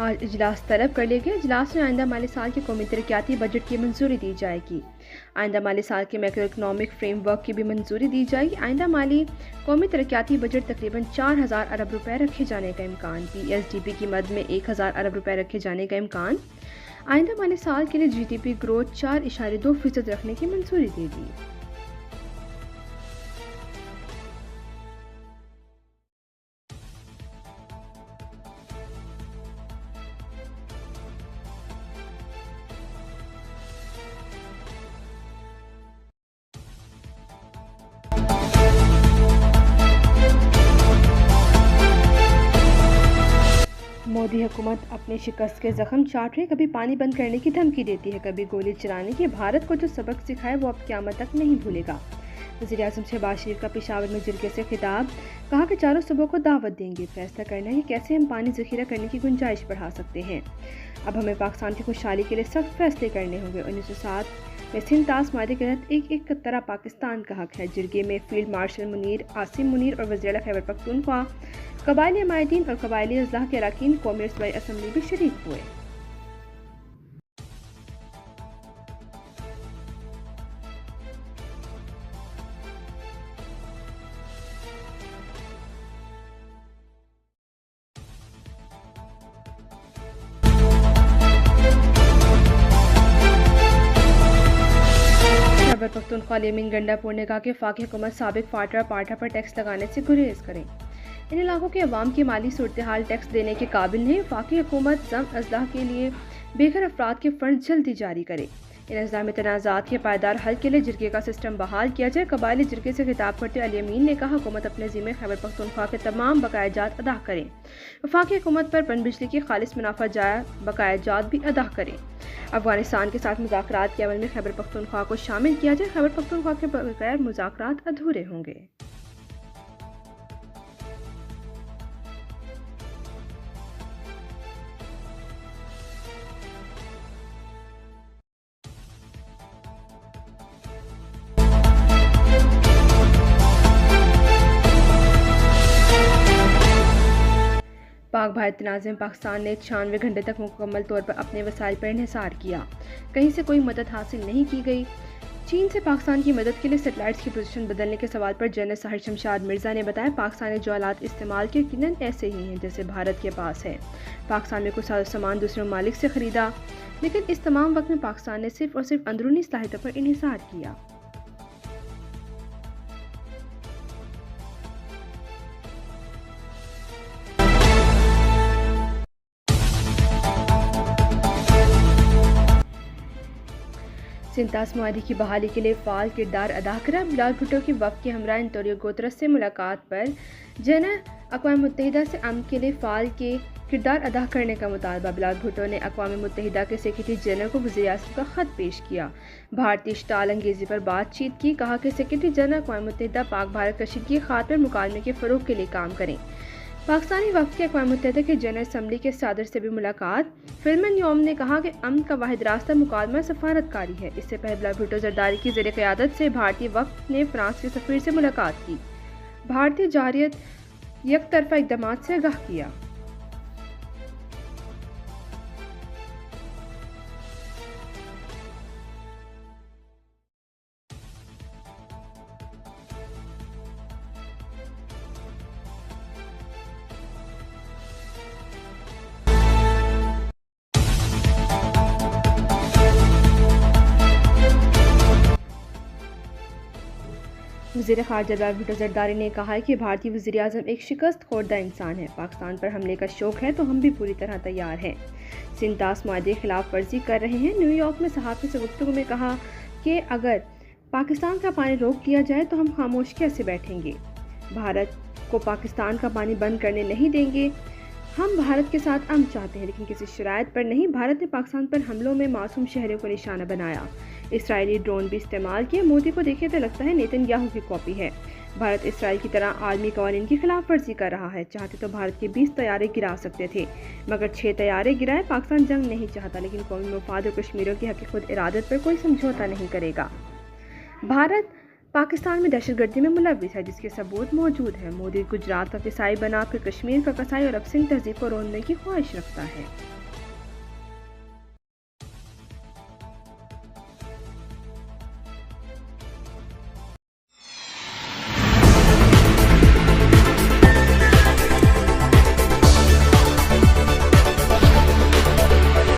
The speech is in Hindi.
आज इजलास तलब कर लिया गया। इजलास में आइंदा माली साल के कौमी तरक्याती बजट की मंजूरी दी जाएगी। आइंदा माली साल के मैक्रो इकनॉमिक फ्रेमवर्क की भी मंजूरी दी जाएगी। आइंदा माली कौमी तरक्याती बजट तकरीबन 4000 अरब रुपए रखे जाने का इम्कान। PSDP की मद में 1000 अरब रुपए रखे जाने का इम्कान। आइंदा माली साल के लिए GDP ग्रोथ 4.2% रखने की मंजूरी दे दी। मोदी हुकूमत अपने शिकस्त के जख्म चाट रही, कभी पानी बंद करने की धमकी देती है, कभी गोली चलाने की। भारत को जो सबक सिखाए वो अब क़यामत तक नहीं भूलेगा। वज़ीर आज़म शहबाज शरीफ का पेशावर में जिरगे से खिताब। कहा कि चारों सूबों को दावत देंगे, फैसला करना है कि कैसे हम पानी ज़ख़ीरा करने की गुंजाइश बढ़ा सकते हैं। अब हमें पाकिस्तान की खुशहाली के लिए सख्त फैसले करने होंगे। 1907 में सिंध तास माहे के तहत एक तरह पाकिस्तान का हक है। जिरगे में फील्ड मार्शल मुनीर, आसिम मुनीर और वज़ीर खैबर पख्तूनख्वा, कबायली हमायतीन और कबायली अज़लाह के अरकान कौमी सूबाई असम्बली भी शरीक हुए। खैबर पख्तूनख्वा लेमिन गंडापुर ने कहा कि वफाकी हुकूमत साबिक फाटरा पाठा पर टैक्स लगाने से गुरेज करें। इन इलाकों के अवाम की माली सूरत हाल टैक्स देने के काबिल नहीं। वफाकी हुकूमत जम अज़लाह के लिए बेघर अफराद के फंड जल्दी जारी करे। इन अज़लाह में तनाज़ात के पायदार हल के लिए जिरगे का सिस्टम बहाल किया जाए। कबायली जिरगे से खिताब करते अली अमीन ने कहा हुकूमत अपने ज़िम्मे खैबर पख्तूनख्वा के तमाम बकायाजात अदा करें। वफाकी हुकूमत पर पनबिजली की खालिस मुनाफा जाया बकायाजात भी अदा करें। अफगानिस्तान के साथ मुज़ाकरात के अमल में खैबर पख्तूनख्वा को शामिल किया जाए। खैबर पख्तूनख्वा के बगैर मुज़ाकरात अधूरे होंगे। पाक भारत तनाज़े में पाकिस्तान ने 96 घंटे तक मुकम्मल तौर पर अपने वसाइल पर इन्हिसार किया। कहीं से कोई मदद हासिल नहीं की गई। चीन से पाकिस्तान की मदद के लिए सेटेलाइट्स की पोजीशन बदलने के सवाल पर जनरल साहिर शमशाद मिर्ज़ा ने बताया, पाकिस्तान ने जो आलात इस्तेमाल किए यकीनन ऐसे ही हैं जैसे भारत के पास है। पाकिस्तान में कुछ सामान दूसरे ममालिक से ख़रीदा, लेकिन इस तमाम वक्त में पाकिस्तान ने सिर्फ और सिर्फ अंदरूनी सलाहियतों पर इन्हिसार किया। सिंध तास माहे की बहाली के लिए फ़ाल किरदार अदा करा। बिलावल भुट्टो की वफ़द के हमरा एंटोनियो गुतरस से मुलाकात पर जनरल अक़वाम मुत्तहिदा से अमन के लिए फ़ाल के किरदार अदा करने का मुतालबा। बिलावल भुट्टो ने अक़वाम मुत्तहिदा के सेक्रेटरी जनरल को वज़ीर आज़म का ख़त पेश किया। भारतीय इश्ताल अंगेज़ी पर बातचीत की। कहा कि सेक्रेटरी जनरल अक़वाम मुत्तहिदा पाक भारत कशीदगी की खातिर मुकालमे के फ़रोग़ के लिए काम करें। पाकिस्तानी वफ़द के अक़वाम मुत्तहिदा के जनरल असम्बली के सदर से भी मुलाकात। फिल्मन योम ने कहा कि अमन का वाहिद रास्ता मुकालमा सफारतकारी है। इससे पहले बिलावल भुट्टो जरदारी की ज़ेर क़यादत से भारतीय वफ़द ने फ्रांस के सफ़ीर से मुलाकात की। भारतीय जारियत एक तरफ़ा इक़दामात से आगाह किया। वज़ीर ख़ारजा बिलावल भुट्टो ज़रदारी ने कहा है कि भारतीय वज़ीर आज़म एक शिकस्त खोरदा इंसान है। पाकिस्तान पर हमले का शौक है तो हम भी पूरी तरह तैयार हैं। सिंध तास माहे की खिलाफ वर्जी कर रहे हैं। न्यूयॉर्क में सहाफ़ी से गुफ्तगू में कहा कि अगर पाकिस्तान का पानी रोक दिया जाए तो हम खामोश कैसे बैठेंगे। भारत को पाकिस्तान का पानी बंद करने नहीं देंगे। हम भारत के साथ अमन चाहते हैं, लेकिन किसी शराइत पर नहीं। भारत ने पाकिस्तान पर हमलों में मासूम शहरियों को निशाना बनाया। इसराइली ड्रोन भी इस्तेमाल किए। मोदी को देखे तो लगता है नेतन्याहू की कॉपी है। भारत इसराइल की तरह आलमी कवानीन की खिलाफ वर्जी कर रहा है। चाहते तो भारत के 20 तैयारे गिरा सकते थे, मगर 6 तैयारे गिराए। पाकिस्तान जंग नहीं चाहता, लेकिन कौमी मफाद और कश्मीरियों की हक खुद इरादत पर कोई समझौता नहीं करेगा। भारत पाकिस्तान में दहशतगर्दी में मुलविस है, जिसके सबूत मौजूद हैं। मोदी गुजरात का कसाई बना, फिर कश्मीर का कसाई और अब सिंध तहजीब को रोकने की ख्वाहिश रखता है।